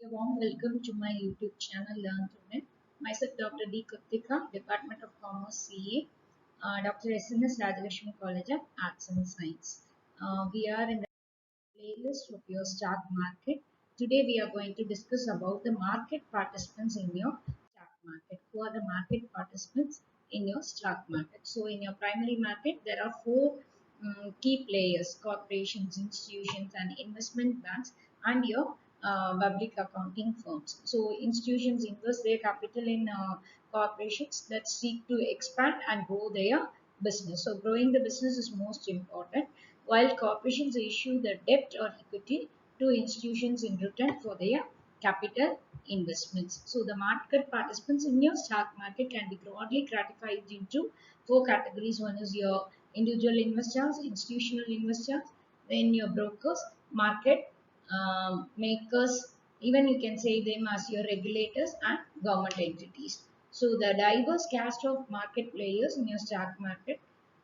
A warm welcome to my YouTube channel Learn Through It. Myself Dr.D.Kiruthika, Department of Commerce CA, Dr. SNS Rajalakshmi College of Arts and Science. We are in the playlist of your stock market. Today we are going to discuss about the market participants in your stock market. Who are the market participants in your stock market? So in your primary market, there are four key players: corporations, institutions, and investment banks, and your public accounting firms. So institutions invest their capital in corporations that seek to expand and grow their business. So growing the business is most important, while corporations issue the debt or equity to institutions in return for their capital investments. So the market participants in your stock market can be broadly classified into four categories. One is your individual investors, institutional investors, then your brokers, market makers, even you can say them as your regulators and government entities. So the diverse cast of market players in your stock market,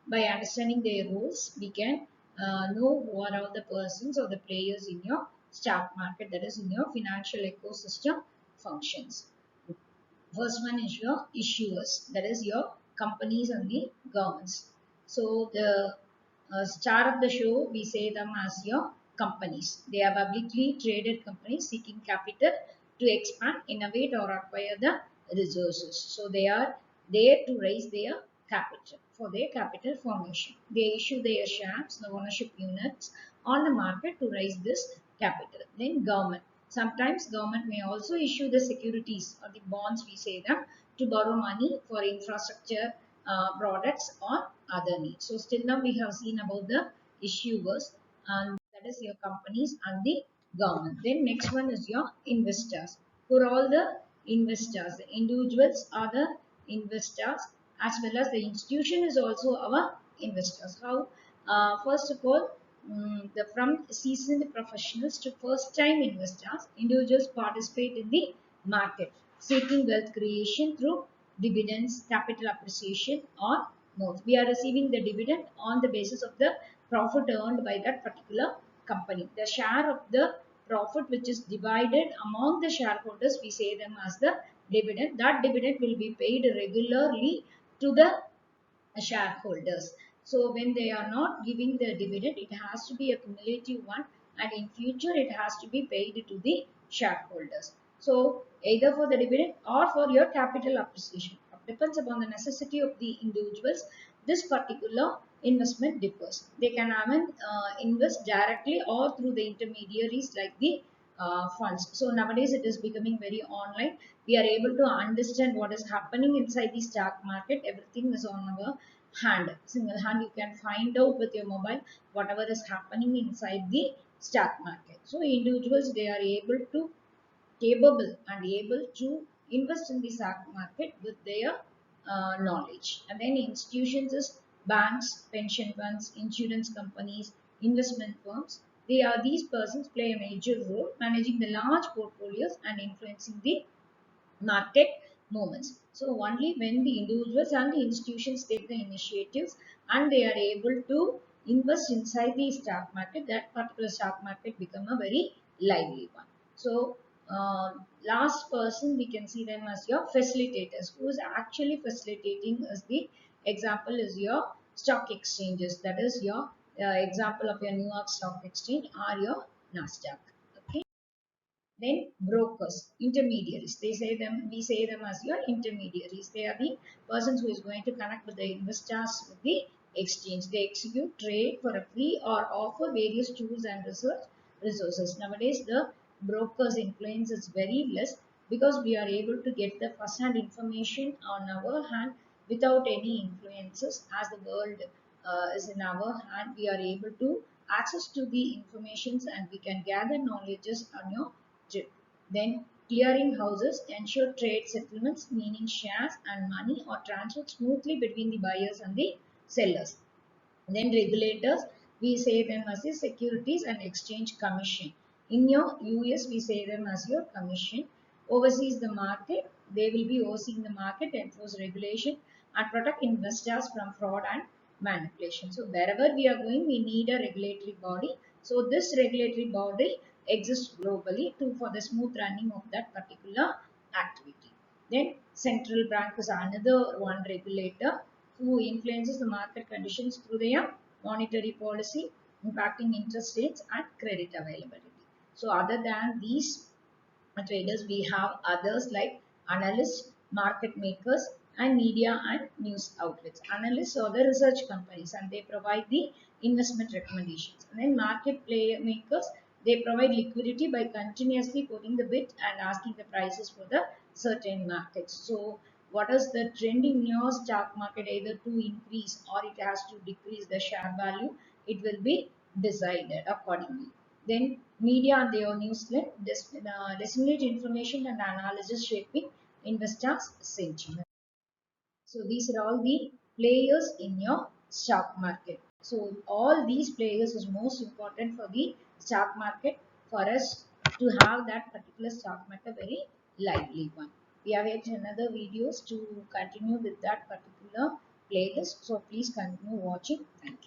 by understanding their roles, we can know what are the persons or the players in your stock market, that is in your financial ecosystem functions. First one is your issuers, that is your companies and the governments. So the star of the show, we say them as your companies. They are publicly traded companies seeking capital to expand, innovate, or acquire the resources. So they are there to raise their capital for their capital formation. They issue their shares, the ownership units on the market to raise this capital. Then government. Sometimes government may also issue the securities or the bonds, we say them, to borrow money for infrastructure products or other needs. So still now we have seen about the issuers, and that is your companies and the government. Then next one is your investors. Who are all the investors? The individuals are the investors, as well as the institution is also our investors. How? First of all, from seasoned professionals to first-time investors, individuals participate in the market, seeking wealth creation through dividends, capital appreciation, or more. We are receiving the dividend on the basis of the profit earned by that particular company. The share of the profit which is divided among the shareholders, we say them as the dividend. That dividend will be paid regularly to the shareholders. So when they are not giving the dividend, it has to be a cumulative one, and in future it has to be paid to the shareholders. So either for the dividend or for your capital appreciation. It depends upon the necessity of the individuals. This particular investment differs. They can even invest directly or through the intermediaries like the funds. So nowadays it is becoming very online. We are able to understand what is happening inside the stock market. Everything is on our hand. Single hand you can find out with your mobile whatever is happening inside the stock market. So individuals, they are capable and able to invest in the stock market with their knowledge. And then institutions is banks, pension funds, insurance companies, investment firms. These persons play a major role managing the large portfolios and influencing the market movements. So only when the individuals and the institutions take the initiatives and they are able to invest inside the stock market, that particular stock market become a very lively one. So last person, we can see them as your facilitators. Who is actually facilitating is the example is your stock exchanges. That is your example of your New York Stock Exchange or your Nasdaq. Okay. Then brokers, intermediaries. We say them as your intermediaries. They are the persons who is going to connect with the investors with the exchange. They execute trade for a fee or offer various tools and resources. Nowadays, the brokers' influence is very less because we are able to get the first-hand information on our hand without any influences. As the world is in our hand, we are able to access to the informations and we can gather knowledges on your trip. Then clearing houses ensure trade settlements, meaning shares and money are transferred smoothly between the buyers and the sellers. Then regulators, we say them as the Securities and Exchange Commission. In your US, we say them as your commission. Oversees the market, they will be overseeing the market, enforce regulation, and protect investors from fraud and manipulation. So wherever we are going, we need a regulatory body. So this regulatory body exists globally to for the smooth running of that particular activity. Then central bank is another one regulator who influences the market conditions through their monetary policy, impacting interest rates and credit availability. So other than these traders, we have others like analysts, market makers, and media and news outlets. Analysts are the research companies and they provide the investment recommendations. And then market player makers, they provide liquidity by continuously quoting the bid and asking the prices for the certain markets. So what is the trend in your stock market, either to increase or it has to decrease the share value, it will be decided accordingly. Then media and their newslet disseminate information and analysis shaping investors' sentiment. So these are all the players in your stock market. So all these players is most important for the stock market for us to have that particular stock market very lively one. We have yet another videos to continue with that particular playlist. So please continue watching. Thank you.